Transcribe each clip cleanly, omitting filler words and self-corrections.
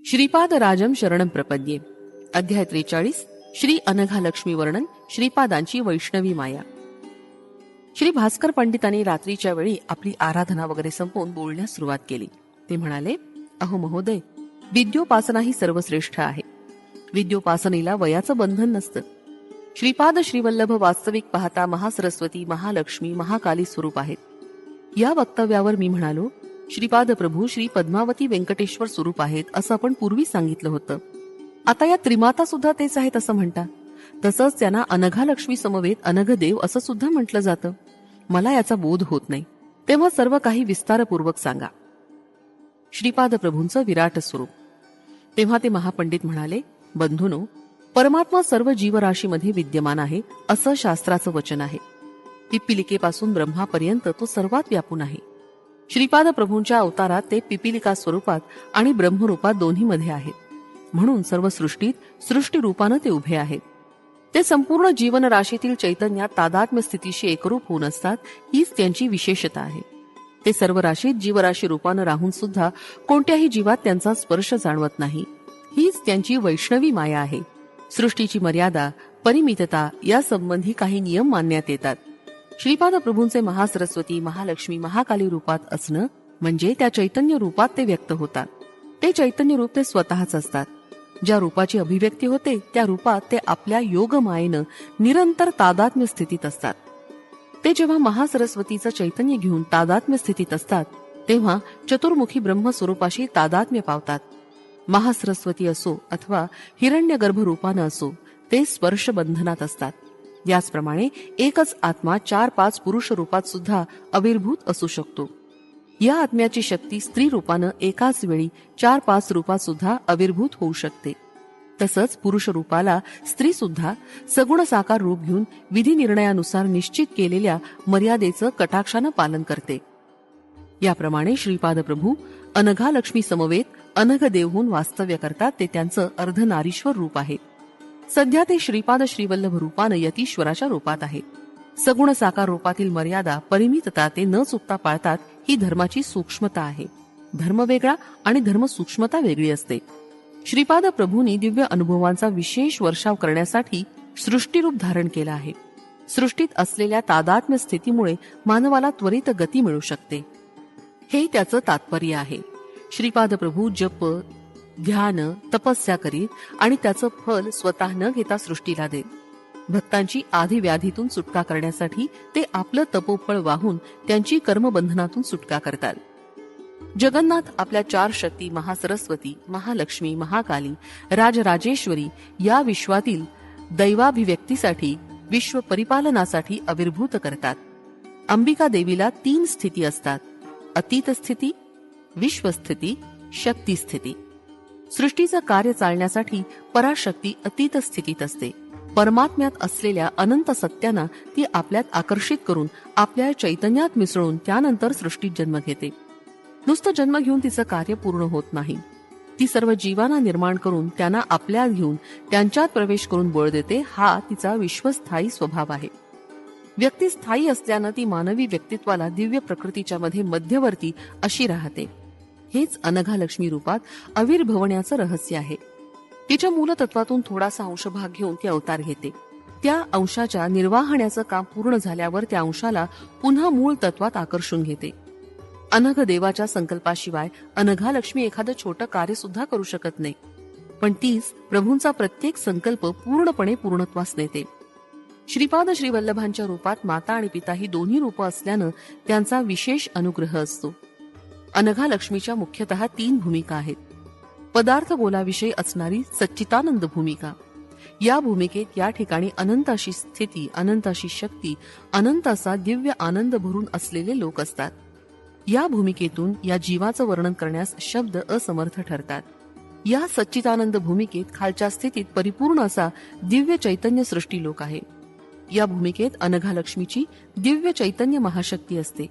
श्रीपाद राजम शरणम प्रपद्ये. अध्याय 43. श्री अनघालक्ष्मी वर्णन. श्रीपादांची वैष्णवी माया. श्री भास्कर पंडितांनी रात्रीच्या वेळी आपली आराधना वगैरे संपवून बोलण्यास सुरुवात केली. ते म्हणाले, अहो महोदय, विद्योपासना ही सर्वश्रेष्ठ आहे. विद्योपासनेला वयाचं बंधन नसतं. श्रीपाद श्रीवल्लभ वास्तविक पाहता महासरस्वती, महालक्ष्मी, महाकाली स्वरूप आहेत. या वक्तव्यावर मी म्हणालो, श्रीपाद प्रभू श्री पद्मावती व्यंकटेश्वर स्वरूप आहेत असं आपण पूर्वी सांगितलं होतं. आता या त्रिमाता सुद्धा तेच आहेत असं म्हणता. तसंच त्यांना अनघालक्ष्मी समवेत अनघदेव असं सुद्धा म्हटलं जातं. मला याचा बोध होत नाही. तेव्हा सर्व काही विस्तारपूर्वक सांगा. श्रीपाद प्रभूंचं विराट स्वरूप. तेव्हा ते महापंडित म्हणाले, बंधूनो, परमात्मा सर्व जीवराशीमध्ये विद्यमान आहे असं शास्त्राचं वचन आहे. पिपिलिकेपासून ब्रह्मापर्यंत तो सर्वात व्यापून आहे. श्रीपाद प्रभूंच्या अवतारात ते पिपिलिका स्वरूपात आणि ब्रह्मरूपात दोन्हीमध्ये आहेत. म्हणून सर्व सृष्टीत सृष्टी रूपानं ते उभे आहेत. ते संपूर्ण जीवन राशीतील चैतन्यात तादात्म्य स्थितीशी एकरूप होऊन असतात. हीच त्यांची विशेषता आहे. ते सर्व राशीत जीवराशी रूपानं राहून सुद्धा कोणत्याही जीवात त्यांचा स्पर्श जाणवत नाही. हीच त्यांची वैष्णवी माया आहे. सृष्टीची मर्यादा, परिमितता या संबंधी काही नियम मानण्यात येतात. श्रीपाद प्रभूंचे महासरस्वती, महालक्ष्मी, महाकाली रूपात असणं म्हणजे त्या चैतन्य रूपात ते व्यक्त होतात. ते चैतन्य रूप ते स्वतःच असतात. ज्या रूपाची अभिव्यक्ती होते त्या रूपात ते आपल्या योगमायेनं निरंतर तादात्म्य स्थितीत असतात. ते जेव्हा महासरस्वतीचं चैतन्य घेऊन तादात्म्य स्थितीत असतात तेव्हा चतुर्मुखी ब्रह्मस्वरूपाशी तादात्म्य पावतात. महासरस्वती असो अथवा हिरण्यगर्भ रूपानं असो, ते स्पर्श बंधनात असतात. याचप्रमाणे एकच आत्मा 4-5 पुरुष रूपात सुद्धा आविर्भूत असू शकतो. या आत्म्याची शक्ती स्त्री रूपानं एकाच वेळी 4-5 रूपात सुद्धा आविर्भूत होऊ शकते. तसंच पुरुष रूपाला स्त्री सुद्धा सगुण साकार रूप घेऊन विधी निर्णयानुसार निश्चित केलेल्या मर्यादेचं कटाक्षानं पालन करते. याप्रमाणे श्रीपाद प्रभू अनघालक्ष्मी समवेत अनघदेवहून वास्तव्य करतात. ते त्यांचं अर्धनारीश्वर रूप आहे. सध्या ते श्रीपाद श्रीवल्लभ रूपानं यतीश्वराच्या रूपात आहे. सगुण साकार रूपातील मर्यादा, परिमितता ते न चुकता पाळतात. ही धर्माची सूक्ष्मता आहे. धर्म वेगळा आणि धर्म सूक्ष्मता वेगळी असते. श्रीपाद प्रभूंनी दिव्य अनुभवांचा विशेष वर्षाव करण्यासाठी सृष्टीरूप धारण केला आहे. सृष्टीत असलेल्या तादात्म्य स्थितीमुळे मानवाला त्वरित गती मिळू शकते. हे त्याचं तात्पर्य आहे. श्रीपाद प्रभू जप, ध्यान, तपस्या करीत आणि त्याचं फल स्वतः न घेता सृष्टीला देत. भक्तांची आधी व्याधीतून सुटका करण्यासाठी ते आपलं तपोफळ वाहून त्यांची कर्मबंधनातून सुटका करतात. जगन्नाथ आपल्या 4 शक्ती महासरस्वती, महालक्ष्मी, महाकाली, राजराजेश्वरी या विश्वातील दैवाभिव्यक्तीसाठी, विश्व परिपालनासाठी आविर्भूत करतात. अंबिका देवीला 3 स्थिती असतात: अतीत स्थिती, विश्वस्थिती, शक्ती स्थिती. सृष्टीचं कार्य चालण्यासाठी पराशक्ती अतीत स्थितीत असते. परमात्म्यात असलेल्या अनंत सत्यांना ती आपल्यात आकर्षित करून आपल्या चैतन्यात मिसळून त्यानंतर सृष्टीत जन्म घेते. नुसतं जन्म घेऊन तिचं कार्य पूर्ण होत नाही. ती सर्व जीवांना निर्माण करून त्यांना आपल्यात घेऊन त्यांच्यात प्रवेश करून बळ देते. हा तिचा विश्वस्थायी स्वभाव आहे. व्यक्ती स्थायी असल्यानं ती मानवी व्यक्तित्वाला दिव्य प्रकृतीच्या मध्ये मध्यवर्ती अशी राहते. हेच अनघालक्ष्मी रूपात आविर्भवण्याचं रहस्य आहे. तिच्या मूलतत्वातून थोडासा अंशभाग घेऊन ती अवतार घेते. त्या अंशाच्या निर्वाहण्याचं काम पूर्ण झाल्यावर त्या अंशाला पुन्हा मूळ तत्वात आकर्षून घेते. अनघ देवाच्या संकल्पाशिवाय अनघालक्ष्मी एखादं छोटं कार्य सुद्धा करू शकत नाही. पण तीच प्रभूंचा प्रत्येक संकल्प पूर्णपणे पूर्णत्वास नेते. श्रीपाद श्रीवल्लभांच्या रूपात माता आणि पिता ही दोन्ही रूपं असल्यानं त्यांचा विशेष अनुग्रह असतो. अनघालक्ष्मीच्या मुख्यतः 3 भूमिका आहेत. पदार्थ बोलाविषयी असणारी सच्चितानंद भूमिका. या भूमिकेत या ठिकाणी अनंत अशी स्थिती, अनंत अशी शक्ती, अनंत असा दिव्य आनंद भरून असलेले लोक असतात. या भूमिकेतून या जीवाचं वर्णन करण्यास शब्द असमर्थ ठरतात. या सच्चितानंद भूमिकेत खालच्या स्थितीत परिपूर्ण असा दिव्य चैतन्य सृष्टी लोक आहे. या भूमिकेत अनघालक्ष्मीची दिव्य चैतन्य महाशक्ती असते.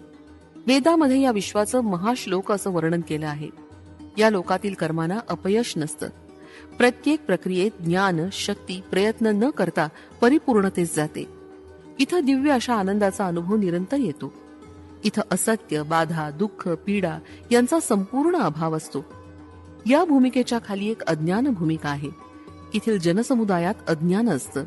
वेदामध्ये या विश्वाचं महाश्लोक असं वर्णन केलं आहे. या लोकातील कर्मांना अपयश नसतं. प्रत्येक प्रक्रियेत ज्ञान, शक्ती, प्रयत्न न करता परिपूर्णतेस जाते. इथं दिव्य अशा आनंदाचा अनुभव निरंतर येतो. इथं असत्य, बाधा, दुःख, पीडा यांचा संपूर्ण अभाव असतो. या भूमिकेच्या खाली एक अज्ञान भूमिका आहे. येथील जनसमुदायात अज्ञान असतं.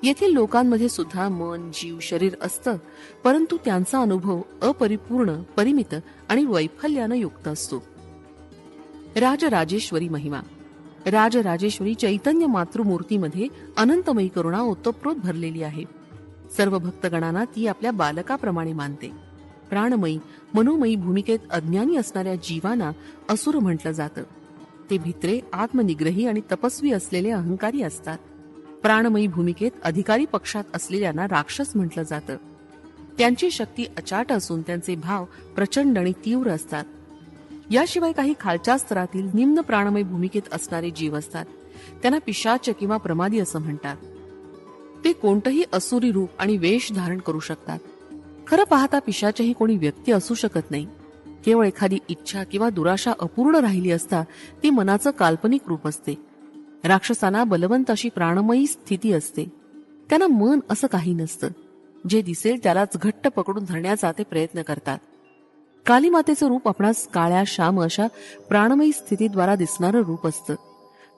येथील लोकांमध्ये सुद्धा मन, जीव, शरीर असतं, परंतु त्यांचा अनुभव अपरिपूर्ण, परिमित आणि वैफल्यानं युक्त असतो. राजराजेश्वरी महिमा. राजराजेश्वरी चैतन्य मातृमूर्तीमध्ये अनंतमयी करुणा ओतप्रोत भरलेली आहे. सर्व भक्तगणांना ती आपल्या बालकाप्रमाणे मानते. प्राणमयी, मनोमयी भूमिकेत अज्ञानी असणाऱ्या जीवांना असुर म्हटलं जातं. ते भित्रे, आत्मनिग्रही आणि तपस्वी असलेले अहंकारी असतात. प्राणमयी भूमिकेत अधिकारी पक्षात असलेल्यांना राक्षस म्हटलं जातं. त्यांची शक्ती अचाट असून त्यांचे भाव प्रचंड आणि तीव्र असतात. याशिवाय काही खालच्या स्तरातील निम्न प्राणमय भूमिकेत असणारे जीव असतात. त्यांना पिशाच किंवा प्रमादी असं म्हणतात. ते कोणतंही असुरी रूप आणि वेश धारण करू शकतात. खरं पाहता पिशाचही कोणी व्यक्ती असू शकत नाही. केवळ एखादी इच्छा किंवा दुराशा अपूर्ण राहिली असता ती मनाचं काल्पनिक रूप असते. राक्षसांना बलवंत अशी प्राणमयी स्थिती असते. त्यांना मन असं काही नसतं. जे दिसेल त्यालाच घट्ट पकडून धरण्याचा ते प्रयत्न करतात. काली मातेचं रूप आपणास काळ्या श्याम अशा प्राणमयी स्थितीद्वारा दिसणारं रूप असतं.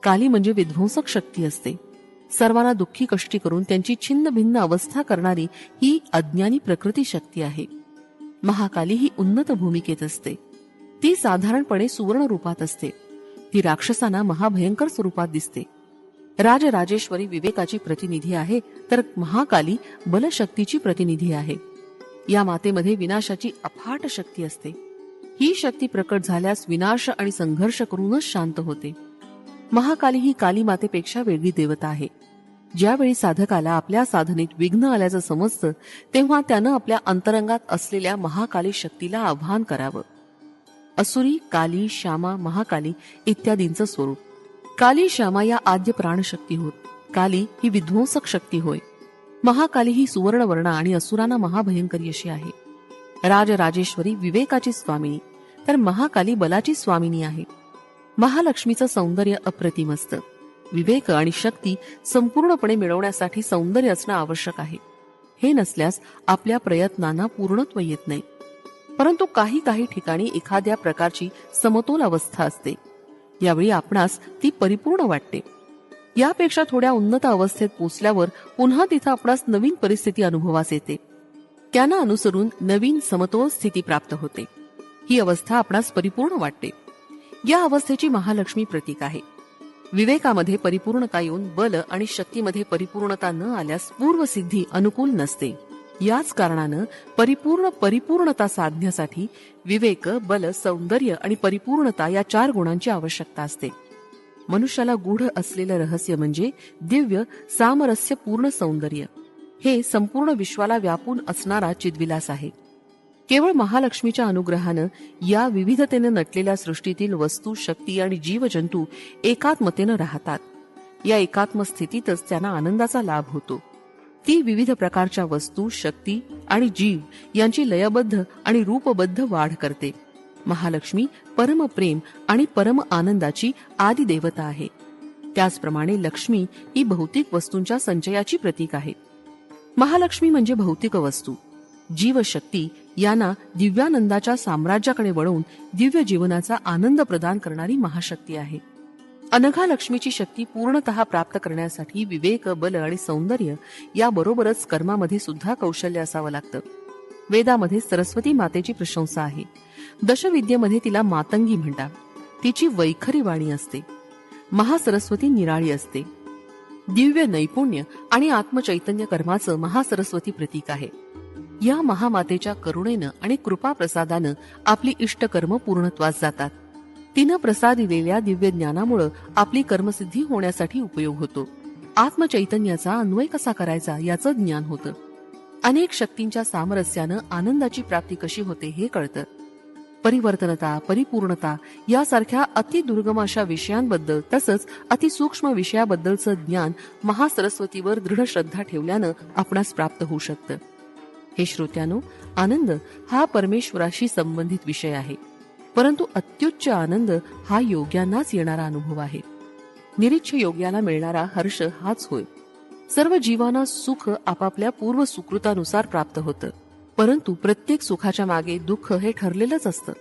काली म्हणजे विध्वंसक शक्ती असते. सर्वांना दुःखी कष्टी करून त्यांची छिन्न भिन्न अवस्था करणारी ही अज्ञानी प्रकृती शक्ती आहे. महाकाली ही उन्नत भूमिकेत असते. ती साधारणपणे सुवर्ण रूपात असते. ती राक्षसांना महाभयंकर स्वरूपात दिसते. राजराजेश्वरी विवेकाची प्रतिनिधी आहे, तर महाकाली बलशक्तीची प्रतिनिधी आहे. या मातेमध्ये विनाशाची अफाट शक्ती असते. ही शक्ती प्रकट झाल्यास विनाश आणि संघर्ष करूनच शांत होते. महाकाली ही काली मातेपेक्षा वेगळी देवता आहे. ज्यावेळी साधकाला आपल्या साधनेत विघ्न आल्याचं समजतं, तेव्हा त्यानं आपल्या अंतरंगात असलेल्या महाकाली शक्तीला आवाहन करावं. असुरी, काली, श्यामा, महाकाली इत्यादींचं स्वरूप. काली, श्यामा या आद्य प्राणशक्ती होत. काली ही विध्वंसक शक्ती होय. महाकाली ही सुवर्णवर्ण आणि असुरांना महाभयंकरी अशी आहे. राजराजेश्वरी विवेकाची स्वामिनी, तर महाकाली बलाची स्वामिनी आहे. महालक्ष्मीचं सौंदर्य अप्रतिम असतं. विवेक आणि शक्ती संपूर्णपणे मिळवण्यासाठी सौंदर्य असणं आवश्यक आहे. हे नसल्यास आपल्या प्रयत्नांना पूर्णत्व येत नाही. परंतु काही काही ठिकाणी एखाद्या प्रकारची समतोल अवस्था असते. यावेळी आपणास ती परिपूर्ण वाटते. यापेक्षा थोड्या उन्नत अवस्थेत पोचल्यावर पुन्हा तिथं आपणास नवीन परिस्थिती अनुभवास येते. त्यांना अनुसरून नवीन समतोल स्थिती प्राप्त होते. ही अवस्था आपणास परिपूर्ण वाटते. या अवस्थेची महालक्ष्मी प्रतीक आहे. विवेकामध्ये परिपूर्णता येऊन बल आणि शक्तीमध्ये परिपूर्णता न आल्यास पूर्वसिद्धी अनुकूल नसते. याच कारणानं परिपूर्णता साधण्यासाठी विवेक, बल, सौंदर्य आणि परिपूर्णता या 4 गुणांची आवश्यकता असते. मनुष्याला गूढ असलेलं रहस्य म्हणजे दिव्य सामरस्यपूर्ण सौंदर्य. हे संपूर्ण विश्वाला व्यापून असणारा चिद्विलास आहे. केवळ महालक्ष्मीच्या अनुग्रहानं या विविधतेनं नटलेल्या सृष्टीतील वस्तू, शक्ती आणि जीवजंतू एकात्मतेनं राहतात. या एकात्म स्थितीतच त्यांना आनंदाचा लाभ होतो. ती विविध प्रकारच्या वस्तू, शक्ती आणि जीव यांची लयबद्ध आणि रूपबद्ध वाढ करते. महालक्ष्मी परम प्रेम आणि परम आनंदाची आदी देवता आहे. त्याचप्रमाणे लक्ष्मी ही भौतिक वस्तूंच्या संचयाची प्रतीक आहे. महालक्ष्मी म्हणजे भौतिक वस्तू, जीवशक्ती यांना दिव्यानंदाच्या साम्राज्याकडे वळवून दिव्य जीवनाचा आनंद प्रदान करणारी महाशक्ती आहे. अनघा लक्ष्मीची शक्ती पूर्णतः प्राप्त करण्यासाठी विवेक, बल आणि सौंदर्य याबरोबरच कर्मामध्ये सुद्धा कौशल्य असावं लागतं. वेदामध्ये सरस्वती मातेची प्रशंसा आहे. दशविद्येमध्ये तिला मातंगी म्हणतात. तिची वैखरी वाणी असते. महासरस्वती निराळी असते. दिव्य नैपुण्य आणि आत्मचैतन्य कर्माचं महासरस्वती प्रतीक आहे. या महामातेच्या करुणेनं आणि कृपा प्रसादानं आपली इष्टकर्म पूर्णत्वास जातात. तिनं प्रसादिलेल्या दिव्य ज्ञानामुळे आपली कर्मसिद्धी होण्यासाठी उपयोग होतो. आत्मचैतन्याचा अन्वय कसा करायचा याचं ज्ञान होतं. अनेक शक्तींच्या सामरस्यानं आनंदाची प्राप्ती कशी होते हे कळतं. परिवर्तनता, परिपूर्णता यासारख्या अतिदुर्गम अशा विषयांबद्दल तसंच अतिसूक्ष्म विषयाबद्दलचं ज्ञान महासरस्वतीवर दृढ श्रद्धा ठेवल्यानं आपणास प्राप्त होऊ शकतं. हे श्रोत्यानो, आनंद हा परमेश्वराशी संबंधित विषय आहे. परंतु अत्युच्च आनंद हा योग्यांनाच येणारा अनुभव आहे. निरीच्छ योग्याला मिळणारा हर्ष हाच होय. सर्व जीवांना सुख आपापल्या पूर्व सुकृतानुसार प्राप्त होतं. परंतु प्रत्येक सुखाच्या मागे दुःख हे ठरलेलंच असतं.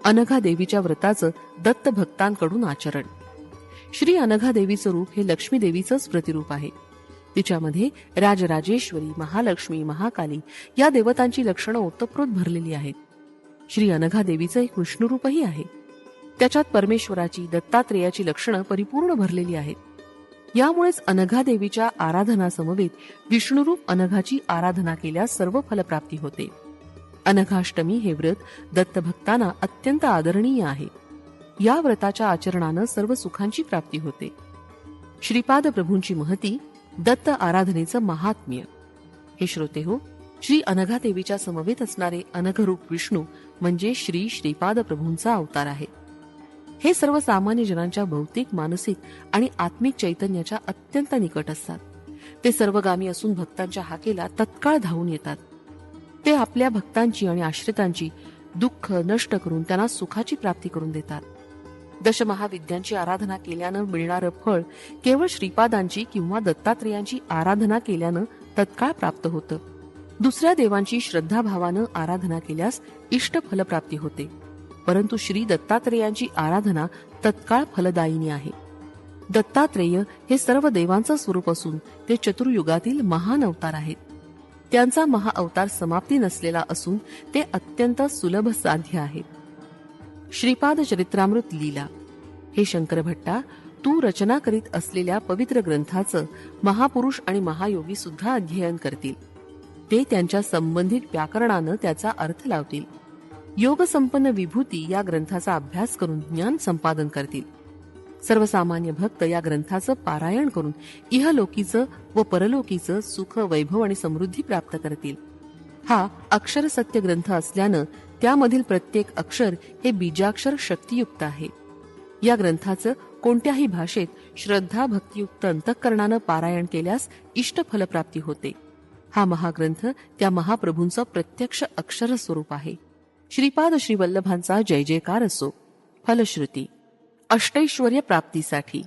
अनघा देवीच्या व्रताचं दत्त भक्तांकडून आचरण. श्री अनघा देवीचं रूप हे लक्ष्मी देवीचंच प्रतिरूप आहे. तिच्यामध्ये राजराजेश्वरी, महालक्ष्मी, महाकाली या देवतांची लक्षणं ओतप्रोत भरलेली आहेत. श्री अनघा देवीचं एक विष्णुरूपही आहे. त्याच्यात परमेश्वराची, दत्तात्रेयाची लक्षणं परिपूर्ण भरलेली आहेत. यामुळेच अनघा देवीच्या आराधनासमवेत विष्णुरूप अनघाची आराधना केल्यास सर्व फलप्राप्ती होते. अनघाष्टमी हे व्रत दत्तभक्तांना अत्यंत आदरणीय आहे. या व्रताच्या आचरणानं सर्व सुखांची प्राप्ती होते. श्रीपाद प्रभूंची महती, दत्त आराधनेचं महात्म्य. हे श्रोते हो, श्री अनघा देवीच्या समवेत असणारे अनघरूप विष्णू म्हणजे श्री श्रीपाद प्रभूंचा अवतार आहे. हे सर्वसामान्य जनांच्या भौतिक, मानसिक आणि आत्मिक चैतन्याच्या अत्यंत निकट असतात. ते सर्वगामी असून भक्तांच्या हाकेला तत्काळ धावून येतात. ते आपल्या भक्तांची आणि आश्रितांची दुःख नष्ट करून त्यांना सुखाची प्राप्ती करून देतात. दशमहाविद्यांची आराधना केल्यानं मिळणारं फळ केवळ श्रीपादांची किंवा दत्तात्रेयांची आराधना केल्यानं तत्काळ प्राप्त होतं. दुसऱ्या देवांची श्रद्धाभावानं आराधना केल्यास इष्ट फलप्राप्ती होते. परंतु श्री दत्तात्रेयांची आराधना तत्काळ फलदायिनी आहे. दत्तात्रेय हे सर्व देवांचं स्वरूप असून ते चतुर्युगातील महान अवतार आहेत. त्यांचा महाअवतार समाप्ती नसलेला असून ते अत्यंत सुलभ साध्य आहेत. श्रीपाद चरित्रामृत लीला. हे शंकर भट्टा, तू रचना करीत असलेल्या पवित्र ग्रंथाचं महापुरुष आणि महायोगी सुद्धा अध्ययन करतील. ते त्यांच्या संबंधित व्याकरणानं त्याचा अर्थ लावतील. योगसंपन्न विभूती या ग्रंथाचा अभ्यास करून ज्ञान संपादन करतील. सर्वसामान्य भक्त या ग्रंथाचं पारायण करून इहलोकीचं व परलोकीचं सुख, वैभव आणि समृद्धी प्राप्त करतील. हा अक्षर सत्य ग्रंथ असल्यानं त्यामधील प्रत्येक अक्षर हे बीजाक्षर शक्तियुक्त आहे. या ग्रंथाचं कोणत्याही भाषेत श्रद्धा भक्तियुक्त अंतःकरणानं पारायण केल्यास इष्ट फलप्राप्ती होते. हा महाग्रंथ त्या महाप्रभूंचं प्रत्यक्ष अक्षर स्वरूप आहे. श्रीपाद श्रीवल्लभांचा जय जयकार असो. फलश्रुती. अष्टैश्वर्य प्राप्तीसाठी